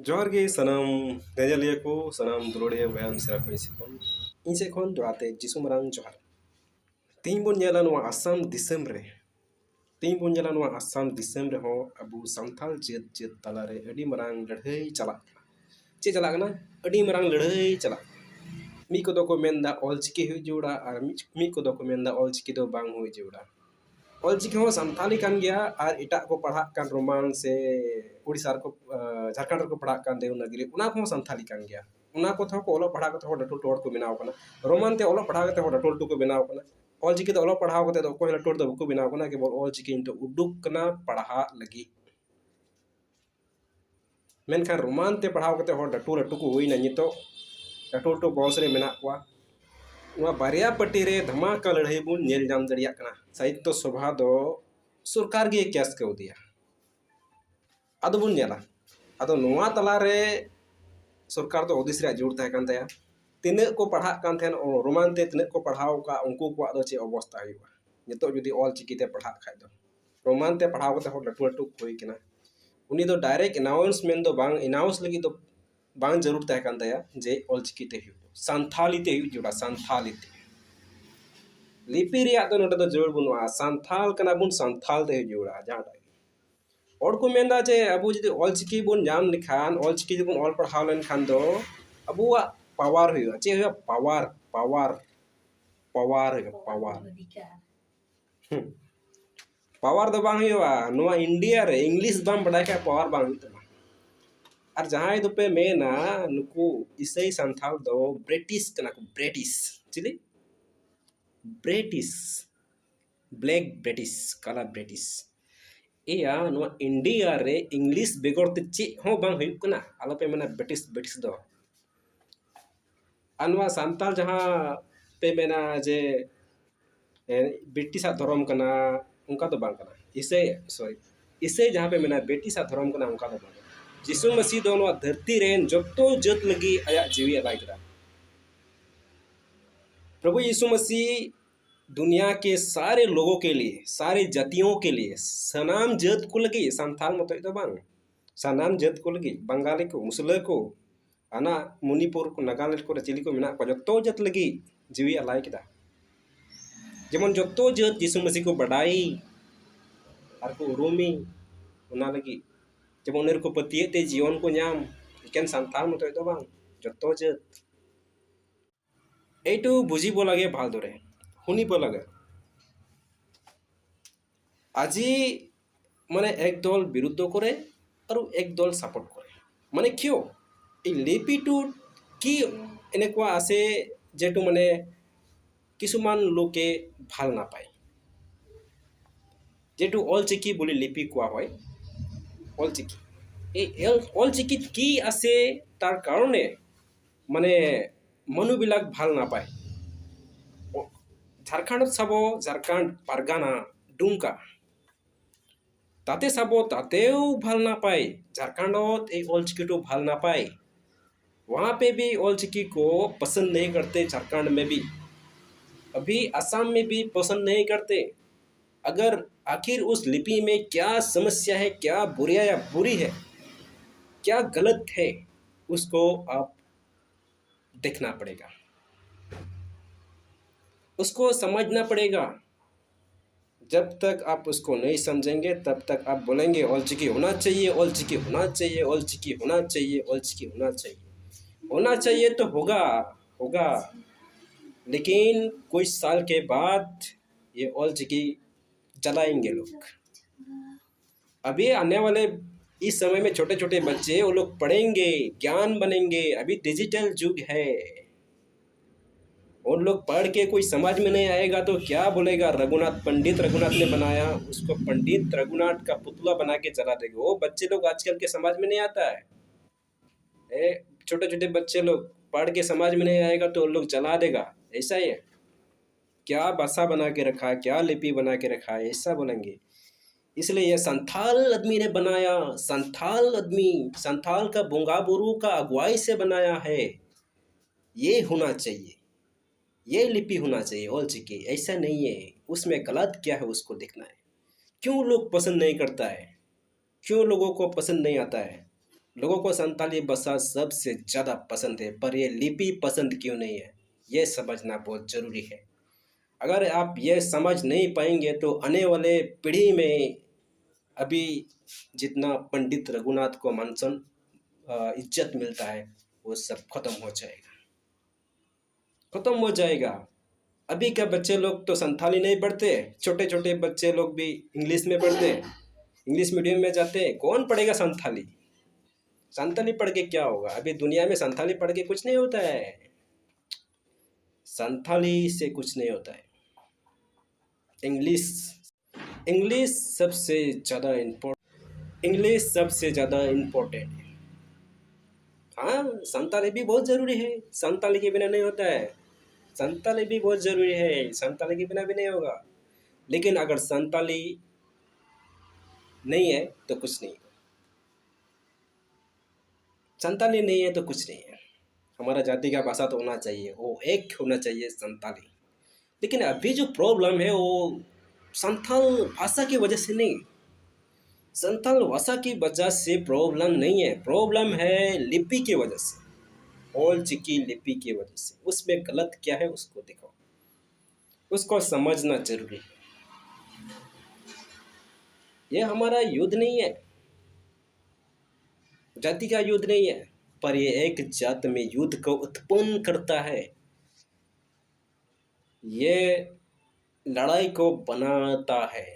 जोहार गे सनाम नेजलिया को सनाम दुलोड़िया बया मिसरा को इन से खन जोहाते जिसु मरांग जोहार तीन बन नेला नवा आसाम दिसम रे तीन बन नेला नवा आसाम दिसम रे हो अबु संथाल जेत जेत तला रे अडी मरांग लड़हई चला चे चला ना अडी मरांग लड़हई चला मी को दो को मेंदा ऑलचिकी हुई जोड़ा और मी को दो को मेंदा ऑलचिकी दो बांग हुई जोड़ा ऑलचिकी हो संथाली कान गया और इटा को पढ़ा कान रोमान से उड़ीसा को झारखंड को पढ़ा कान देवनागरी उना को संथाली कान गया उना को थो को ओलो पढ़ा को थो डटोल टोड़ को बनाव कना रोमान ते ओलो पढ़ा को थो डटोल टू को बनाव कना ऑलचिकी तो ओलो पढ़ाव को तो कोई डटोल दो को बनाव कना केवल ऑलचिकी इनतो उडुक कना पढ़ा लगी मेनखान रोमान ते पढ़ाव को हो डटोल टू को हुई ना नितो डटोल टू बॉस रे मेना को बारिया पट्टी रे धमाका लड़ाई बुन नेल जाम दड़िया कना साहित्य सभा दो सरकार गे केस को दिया अदो बुन नेला अदो नोआ तला रे सरकार तो ओदिस रे जोड़ तहे कान तया तिने को पढ़ा कान थेन रोमान ते तिने को पढ़ाव का उनको को आदो चे अवस्था हुआ नितो जुदी ऑल चिकी ते पढ़ा खाय दो रोमान ते पढ़ाव कते हो लटू लटू होई किना उनी दो डायरेक्ट अनाउंसमेंट दो बांग अनाउंस लगी दो बांग जरूर तहे कान तया जे ऑल चिकी ते हुई संथाली ते हुई जोड़ा संथाली ते लिपि रिया दो नोटे दो जोड़ बुनुआ संथाल कना बुन संथाल ते जोड़ा जहां और को मेंदा जे अबु जदि ऑल चिकी बुन जाम लिखान ऑल चिकी बुन ऑल पढ़ाव लेन खान दो अबुआ पावर हुआ चे हुआ power power power power power दो बांग हुआ नोआ इंडिया रे इंग्लिश बाम बड़ा का पावर बांग हुआ और जहां दो पे मेना नुकु इसई संथाल दो ब्रिटिश कना को ब्रिटिश चिली ब्रिटिश ब्लैक ब्रिटिश काला ब्रिटिश एया नो इंडिया रे इंग्लिश बेगोर ते चे हो बांग हुई कना आलो पे मेना ब्रिटिश ब्रिटिश दो अनवा संताल जहां पे मेना जे ब्रिटिश धर्म कना उनका तो बांग कना इसे सॉरी इसे जहां पे मेना ब्रिटिश धर्म कना उनका तो बांग जिसु मसीह दो नो धरती रेन जतो जत लगी आया जीवी अलाई करा प्रभु यीशु मसीह दुनिया के सारे लोगों के लिए सारे जातियों के लिए सनाम जत को लगी संथाल मत तो बांग सनाम जत को लगी बंगाली को मुसले को आना मणिपुर को नागालैंड को चिली को मेना को जतो जत लगी जीवी अलाई किदा जेमन जतो जत यीशु मसीह को बड़ाई और को उरुमी उना लगी जब उन्हें को पतिये ते जीवन को नाम इकन संथाल मत तो बांग जतो जत एटू बुझी बोलागे भाल दरे हुनी बोलागे আজি माने एक दल विरुद्ध करे और एक दल सपोर्ट करे माने क्यों এই লিপিটো কি এনেকুৱা আছে যেটো মানে কিছুমান লোকে ভাল নাপায় যেটো অলচিকি বুলি লিপি কোৱা হয় অলচিকি এই অলচিকিত কি আছে তাৰ কাৰণে মানে মনুবিলাক ভাল নাপায় झारखंड साबो झारखंड पारगाना डुमका ताते साबो तातेও ভাল ना पाए झारखंडोत एक ऑलचिकी ভাল ना पाए वहाँ पे भी ऑलचिकी को पसंद नहीं करते झारखंड में भी अभी असम में भी पसंद नहीं करते अगर आखिर उस लिपि में क्या समस्या है क्या बुरिया या बुरी है क्या गलत है उसको आप देखना पड़ेगा उसको समझना पड़ेगा जब तक आप उसको नहीं समझेंगे तब तक आप बोलेंगे ऑलचिकी होना चाहिए ऑलचिकी होना चाहिए ऑलचिकी होना चाहिए ऑलचिकी होना चाहिए होना चाहिए तो होगा होगा लेकिन कुछ साल के बाद ये ऑलचिकी जलाएंगे लोग अभी आने वाले इस समय में छोटे छोटे बच्चे वो लोग पढ़ेंगे ज्ञान बनेंगे अभी डिजिटल युग है और लोग पढ़ के कोई समझ में नहीं आएगा तो क्या बोलेगा रघुनाथ पंडित रघुनाथ ने बनाया उसको पंडित रघुनाथ का पुतला बना के चला देगा वो बच्चे लोग आजकल के समझ में नहीं आता है छोटे छोटे बच्चे लोग पढ़ के समझ में नहीं आएगा तो लोग जला देगा ऐसा ही है क्या भाषा बना के रखा है क्या लिपि बना के रखा है ऐसा बोलेंगे इसलिए ये संथाल आदमी ने बनाया संथाल आदमी संथाल का बुंगा बुरू का अगुवाई से बनाया है ये होना चाहिए ये लिपि होना चाहिए ऑलचिकी ऐसा नहीं है उसमें गलत क्या है उसको देखना है क्यों लोग पसंद नहीं करता है क्यों लोगों को पसंद नहीं आता है लोगों को संताली भाषा सबसे ज़्यादा पसंद है, पर ये लिपि पसंद क्यों नहीं है, ये समझना बहुत ज़रूरी है। अगर आप ये समझ नहीं पाएंगे तो आने वाले पीढ़ी में अभी जितना पंडित रघुनाथ को इज्जत मिलता है, वो सब खत्म हो जाएगा, खत्म हो जाएगा। अभी का बच्चे लोग तो संथाली नहीं पढ़ते, छोटे छोटे बच्चे लोग भी इंग्लिश में पढ़ते हैं, इंग्लिश मीडियम में जाते हैं। कौन पढ़ेगा संथाली? संथाली पढ़ के क्या होगा? अभी दुनिया में संथाली पढ़ के कुछ नहीं होता है, संथाली से कुछ नहीं होता है। इंग्लिश इंग्लिश सबसे ज़्यादा इंग्लिश सबसे ज़्यादा इम्पोर्टेंट है। हाँ, संताली भी बहुत ज़रूरी है, संताली के बिना नहीं होता है। संताली भी बहुत ज़रूरी है, संताली के बिना भी नहीं होगा। लेकिन अगर संताली नहीं है तो कुछ नहीं है, संताली नहीं है तो कुछ नहीं है। हमारा जाति का भाषा तो होना चाहिए, वो एक होना चाहिए, संताली। लेकिन अभी जो प्रॉब्लम है वो संथाल भाषा की वजह से नहीं, संथाल भाषा की वजह से प्रॉब्लम नहीं है, प्रॉब्लम है लिपि की वजह से, ओल चिकी लिपि की वजह से। उसमें गलत क्या है उसको देखो, उसको समझना जरूरी है। ये हमारा युद्ध नहीं है, जाति का युद्ध नहीं है, पर ये एक जात में युद्ध को उत्पन्न करता है, ये लड़ाई को बनाता है।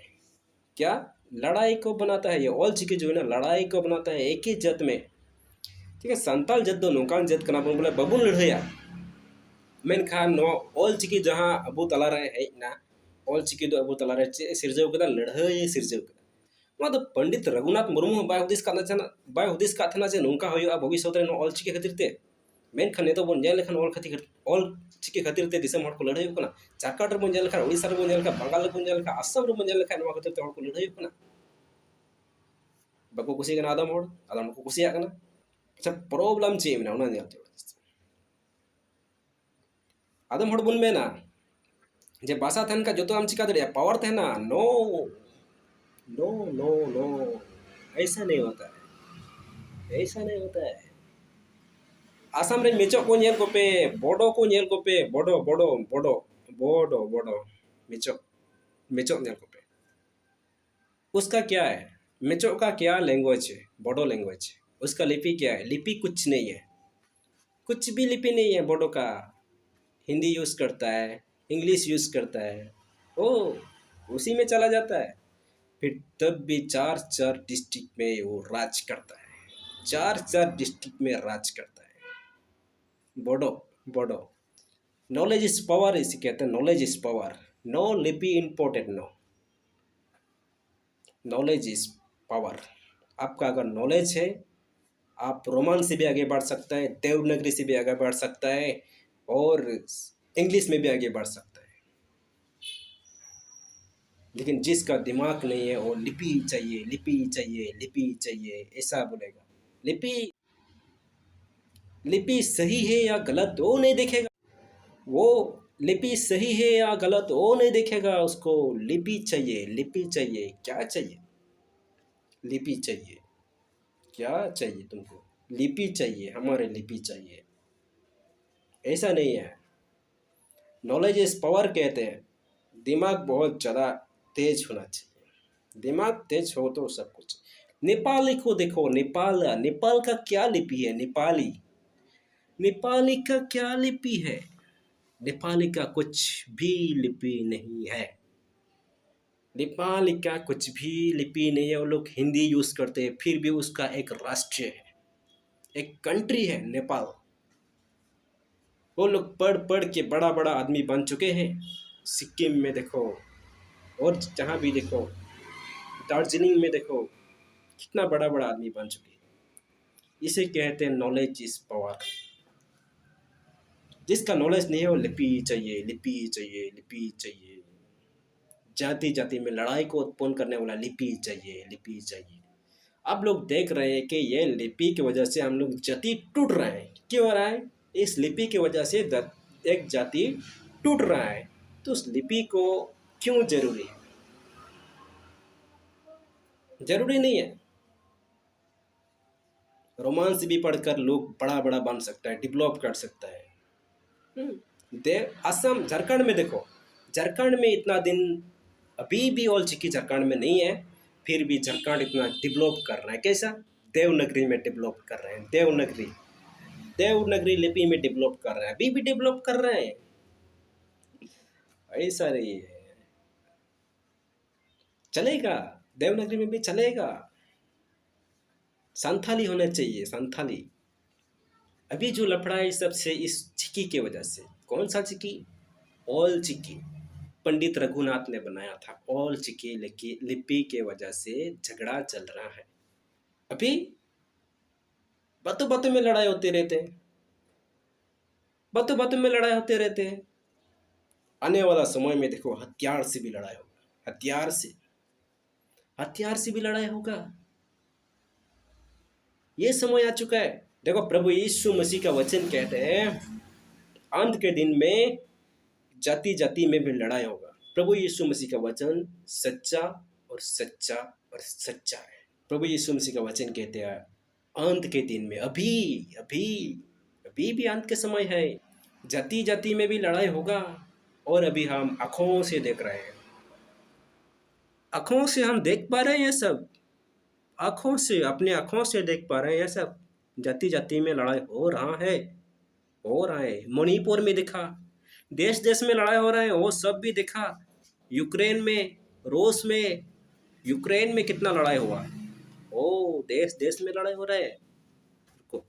क्या लड़ाई को बनाता है? ये ऑल चिकी जो है ना, लड़ाई को बनाता है एक ही जात में। ठीक है, संताल जद दो नौकान जद कना बोले बबुन लड़ाया मेनखान नो ऑल चिकी जहां अबू तला रहे है ना, ऑल चिकी दो अबू तला रहे सिरजव कदा लड़ाई सिरजव कदा। ᱱᱚᱣᱟ ᱫᱚ ᱯᱚᱱᱰᱤᱛ ᱨᱚᱜᱷᱩᱱᱟᱛᱷ ᱢᱩᱨᱢᱩ ᱦᱚᱸ ᱵᱟᱭ ᱦᱩᱫᱤᱥ ᱠᱟᱜ ᱛᱟᱦᱮᱱᱟ ᱡᱮ ᱱᱚᱝᱠᱟ ᱦᱩᱭᱩᱜᱼᱟ ᱵᱷᱚᱵᱤᱥᱥᱚᱛ ᱨᱮ ᱱᱚᱣᱟ ᱚᱞᱪᱤᱠᱤ ᱠᱷᱟᱹᱛᱤᱨ ᱛᱮ। ᱢᱮᱱᱠᱷᱟᱱ ᱱᱤᱛᱚᱜ ᱵᱚᱱ ᱧᱮᱞ ᱞᱮᱠᱷᱟᱱ ᱚᱞᱪᱤᱠᱤ ᱠᱷᱟᱹᱛᱤᱨ ᱛᱮ ᱫᱤᱥᱚᱢ ᱦᱚᱲ ᱠᱚ ᱞᱟᱹᱲᱦᱟᱹᱭᱚᱜ ᱠᱟᱱᱟ। ᱡᱷᱟᱲᱠᱷᱚᱸᱰ ᱨᱮᱵᱚᱱ ᱧᱮᱞ ᱞᱮᱠᱷᱟᱱ, ᱳᱲᱤᱥᱥᱟ ᱨᱮᱵᱚᱱ ᱧᱮᱞ ᱞᱮᱠᱷᱟᱱ, ᱵᱟᱝᱜᱟᱞ ᱨᱮᱵᱚᱱ ᱧᱮᱞ ᱞᱮᱠᱷᱟᱱ, ᱟᱥᱟᱢ ᱨᱮᱵᱚᱱ ᱧᱮᱞ ᱞᱮᱠᱷᱟᱱ ᱱᱚᱣᱟ ᱠᱷᱟᱹᱛᱤᱨ ᱛᱮ ᱦᱚᱲ ᱠᱚ ᱞᱟᱹᱲᱦᱟᱹᱭᱚᱜ ᱠᱟᱱᱟ। ᱵᱟᱠᱚ ᱠᱩᱥᱤᱜ ᱠᱟᱱᱟ ᱟᱫᱚᱢ ᱠᱚ ᱠᱩᱥᱤᱭᱟᱜ ᱠᱟᱱᱟ। ᱟᱪᱪᱷᱟ, ᱯᱨᱚᱵᱞᱮᱢ ᱪᱮᱫ ᱢᱮᱱᱟᱜᱼᱟ ᱚᱱᱟ ᱧᱮᱞ ᱦᱩᱭᱩᱜᱼᱟ। आदम हड़ बन मेना जे भाषा तहन का जो तो हम चिका दड़िया पावर तहना। नो नो नो नो, ऐसा नहीं होता है, ऐसा नहीं होता है। आसाम रे मेचो को नेल को पे, बोडो को नेल को पे, बोडो बोडो बोडो बोडो बोडो मेचो मेचो नेल को पे, उसका क्या है? मेचो का क्या लैंग्वेज है? बोडो लैंग्वेज। उसका लिपि क्या है? लिपि कुछ नहीं है, कुछ भी लिपि नहीं है बोडो का। हिंदी यूज़ करता है, इंग्लिश यूज़ करता है, ओ उसी में चला जाता है। फिर तब भी चार चार डिस्ट्रिक्ट में वो राज करता है, चार चार डिस्ट्रिक्ट में राज करता है। बोडो बोडो, नॉलेज इज पावर इसे कहते हैं, नॉलेज इज पावर। नो लिपि important, no, knowledge is power. आपका अगर नॉलेज है, आप रोमान से भी आगे बढ़ सकता है, देवनागरी से भी आगे बढ़ सकता है, और इंग्लिश में भी आगे बढ़ सकता है। लेकिन जिसका दिमाग नहीं है वो लिपि चाहिए, लिपि चाहिए, लिपि चाहिए ऐसा बोलेगा। लिपि लिपि सही है या गलत वो नहीं देखेगा, वो लिपि सही है या गलत वो नहीं देखेगा, उसको लिपि चाहिए, लिपि चाहिए। क्या चाहिए? लिपि चाहिए। क्या चाहिए तुमको? लिपि चाहिए, हमारे लिपि चाहिए। ऐसा नहीं है। नॉलेज इज पावर कहते हैं, दिमाग बहुत ज़्यादा तेज होना चाहिए। दिमाग तेज हो तो सब कुछ। नेपाली को देखो, नेपाल, नेपाल का क्या लिपि है? नेपाली, नेपाली का क्या लिपि है? नेपाली का कुछ भी लिपि नहीं है, नेपाली का कुछ भी लिपि नहीं है। वो लोग हिंदी यूज़ करते हैं, फिर भी उसका एक राष्ट्र है, एक कंट्री है नेपाल। वो लोग पढ़ पढ़ के बड़ा बड़ा आदमी बन चुके हैं। सिक्किम में देखो, और जहाँ भी देखो, दार्जिलिंग में देखो, कितना बड़ा बड़ा आदमी बन चुके हैं। इसे कहते हैं नॉलेज इज पावर। जिसका नॉलेज नहीं है वो लिपि चाहिए, लिपि चाहिए, लिपि चाहिए। जाति जाति में लड़ाई को उत्पन्न करने वाला लिपि चाहिए, लिपि चाहिए। आप लोग देख रहे हैं कि ये लिपि की वजह से हम लोग जाति टूट रहे हैं। क्यों हो रहा है? इस लिपि की वजह से एक जाति टूट रहा है। तो उस लिपि को क्यों जरूरी है? जरूरी नहीं है। रोमांस भी पढ़कर लोग बड़ा बड़ा बन सकता है, डेवलप कर सकता है। असम झारखंड में देखो, झारखंड में इतना दिन अभी भी ऑल चिकी झारखंड में नहीं है, फिर भी झारखंड इतना डेवलप कर रहा है। कैसा? देवनागरी में डेवलप कर रहे हैं, देवनागरी, देवनागरी लिपि में डेवलप कर रहे हैं, अभी भी डेवलप कर रहे हैं। ऐसा नहीं है, चलेगा, देवनागरी में भी चलेगा। संथाली होना चाहिए, संथाली। अभी जो लफड़ा है सबसे इस चिक्की की वजह से। कौन सा चिक्की? ऑल चिक्की। पंडित रघुनाथ ने बनाया था, ऑल चिक्की लिपि के वजह से झगड़ा चल रहा है। अभी बातों बातों में लड़ाई होते रहते हैं, बातों बातों में लड़ाई होते रहते हैं। आने वाला समय में देखो हथियार से भी लड़ाई होगा, हथियार से, हथियार से भी लड़ाई होगा। ये समय आ चुका है। देखो प्रभु यीशु मसीह का वचन कहते हैं अंत के दिन में जाति जाति में भी लड़ाई होगा। प्रभु यीशु मसीह का वचन सच्चा और सच्चा और सच्चा है। प्रभु यीशु मसीह का वचन कहते हैं अंत के दिन में, अभी अभी अभी भी अंत के समय है, जाति जाति में भी लड़ाई होगा। और अभी हम आंखों से देख रहे हैं, आंखों से हम देख पा रहे हैं ये सब, आंखों से, अपने आंखों से देख पा रहे हैं ये सब। जाति जाति में लड़ाई हो रहा है, हो रहा है। मणिपुर में दिखा, देश देश में लड़ाई हो रहा है, वो सब भी देखा। यूक्रेन में, रूस में, यूक्रेन में कितना लड़ाई हुआ, ओ देश देश में लड़ाई हो रहा है। रुको,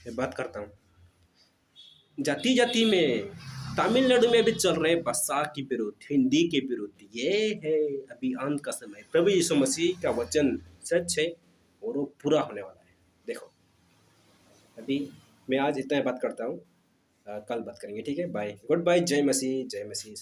मैं बात करता हूँ। जाति जाति में, तमिलनाडु में भी चल रहे भाषा के विरुद्ध, हिंदी के विरुद्ध। ये है अभी अंत का समय। प्रभु यीशु मसीह का वचन सच है और वो पूरा होने वाला है। देखो अभी मैं आज इतना बात करता हूँ, कल बात करेंगे, ठीक है? बाय, गुड बाय, जय मसीह, जय मसीह।